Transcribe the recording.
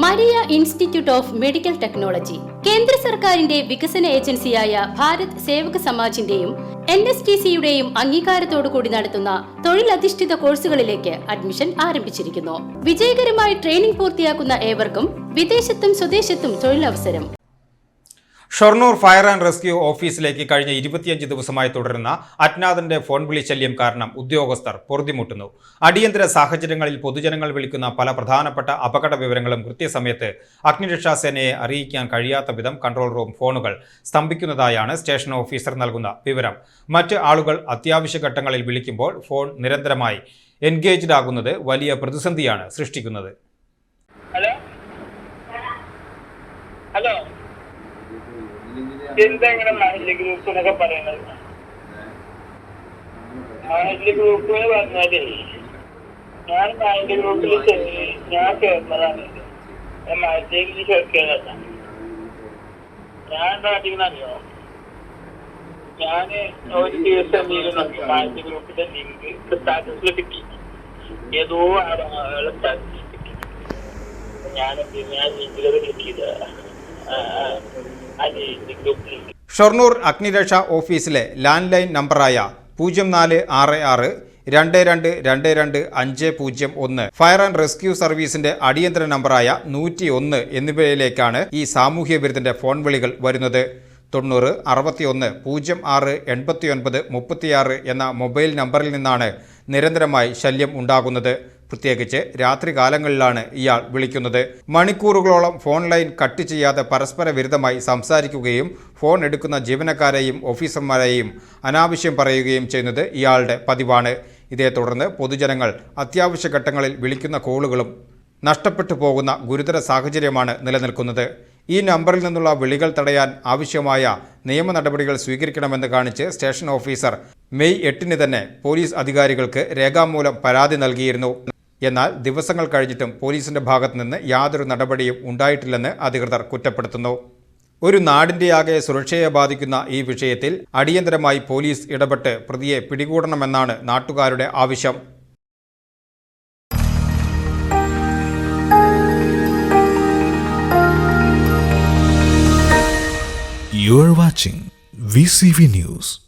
Maria institute of medical technology കേന്ദ്ര സർക്കാരിന്റെ വികസന ഏജൻസിയായ ഭാരത് സേവക് സമാജിന്റെയും NSTCയുടെയും അംഗീകാരത്തോടുകൂടി നടത്തുന്ന തൊഴിലധിഷ്ഠിത കോഴ്സുകളിലേക്ക് അഡ്മിഷൻ ആരംഭിച്ചിരിക്കുന്നു. വിജയകരമായി ട്രെയിനിംഗ് പൂർത്തിയാക്കുന്ന ഏവർക്കും വിദേശത്തും സ്വദേശത്തും തൊഴിലവസരം. ഷൊർണൂർ ഫയർ ആൻഡ് റെസ്ക്യൂ ഓഫീസിലേക്ക് കഴിഞ്ഞ 25 ദിവസമായി തുടരുന്ന അജ്ഞാതന്റെ ഫോൺ വിളി ശല്യം കാരണം ഉദ്യോഗസ്ഥർ പൊറുതിമുട്ടുന്നു. അടിയന്തര സാഹചര്യങ്ങളിൽ പൊതുജനങ്ങൾ വിളിക്കുന്ന പല പ്രധാനപ്പെട്ട അപകട വിവരങ്ങളും കൃത്യസമയത്ത് അഗ്നിരക്ഷാസേനയെ അറിയിക്കാൻ കഴിയാത്ത വിധം കൺട്രോൾ റൂം ഫോണുകൾ സ്തംഭിക്കുന്നതായാണ് സ്റ്റേഷൻ ഓഫീസർ നൽകുന്ന വിവരം. മറ്റ് ആളുകൾ അത്യാവശ്യ ഘട്ടങ്ങളിൽ വിളിക്കുമ്പോൾ ഫോൺ നിരന്തരമായി എൻഗേജ്ഡ് ആകുന്നത് വലിയ പ്രതിസന്ധിയാണ് സൃഷ്ടിക്കുന്നത്. എന്തെങ്കിലും മഹല്ല് ഗ്രൂപ്പ് എന്നൊക്കെ പറയുന്നത്, മഹല്ല് ഗ്രൂപ്പ് എന്ന് പറഞ്ഞാലേ ഞാൻ മഹല്ല് ഗ്രൂപ്പിൽ ഞാൻ ചേർന്നതാണ്. മഹല്ലേക്ക് ചേർക്കേണ്ടത് ഞാൻ കാട്ടിക്കുന്നറിയോ, ഞാൻ ഒരു ദിവസം എന്തെങ്കിലും നോക്കി മഹല്ല് ഗ്രൂപ്പിന്റെ ലിങ്ക് സ്റ്റാറ്റസിൽ കിട്ടി, ഏതോ ആളെ സ്റ്റാറ്റസിൽ കിട്ടി. ഞാൻ ലിങ്കിലത് ക്ലിക്ക് ചെയ്ത ഷൊർണൂർ അഗ്നിരക്ഷാ ഓഫീസിലെ ലാൻഡ് ലൈൻ നമ്പറായ 0466 22222501, ഫയർ ആൻഡ് റെസ്ക്യൂ സർവീസിന്റെ അടിയന്തര നമ്പറായ 101 എന്നിവയിലേക്കാണ് ഈ സാമൂഹ്യ വിരുദ്ധന്റെ ഫോൺ വിളികൾ വരുന്നത്. 90 61 06 89 36 എന്ന മൊബൈൽ നമ്പറിൽ നിന്നാണ് നിരന്തരമായി ശല്യം ഉണ്ടാകുന്നത്. പ്രത്യേകിച്ച് രാത്രികാലങ്ങളിലാണ് ഇയാൾ വിളിക്കുന്നത്. മണിക്കൂറുകളോളം ഫോൺ ലൈൻ കട്ട് ചെയ്യാതെ പരസ്പര വിരുദ്ധമായി സംസാരിക്കുകയും ഫോൺ എടുക്കുന്ന ജീവനക്കാരെയും ഓഫീസർമാരെയും അനാവശ്യം പറയുകയും ചെയ്യുന്നത് ഇയാളുടെ പതിവാണ്. ഇതേ തുടർന്ന് പൊതുജനങ്ങൾ അത്യാവശ്യ ഘട്ടങ്ങളിൽ വിളിക്കുന്ന കോളുകളും നഷ്ടപ്പെട്ടു പോകുന്ന ഗുരുതര സാഹചര്യമാണ് നിലനിൽക്കുന്നത്. ഈ നമ്പറിൽ നിന്നുള്ള വിളികൾ തടയാൻ ആവശ്യമായ നിയമ നടപടികൾ സ്വീകരിക്കണമെന്ന് കാണിച്ച് സ്റ്റേഷൻ ഓഫീസർ മെയ് 8 തന്നെ പോലീസ് അധികാരികൾക്ക് രേഖാമൂലം പരാതി നൽകിയിരുന്നു. എന്നാൽ ദിവസങ്ങൾ കഴിഞ്ഞിട്ടും പോലീസിന്റെ ഭാഗത്തു നിന്ന് യാതൊരു നടപടിയും ഉണ്ടായിട്ടില്ലെന്ന് അധികൃതർ കുറ്റപ്പെടുത്തുന്നു. ഒരു നാടിൻ്റെയാകെ സുരക്ഷയെ ബാധിക്കുന്ന ഈ വിഷയത്തിൽ അടിയന്തരമായി പോലീസ് ഇടപെട്ട് പ്രതിയെ പിടികൂടണമെന്നാണ് നാട്ടുകാരുടെ ആവശ്യം. You are watching VCV News.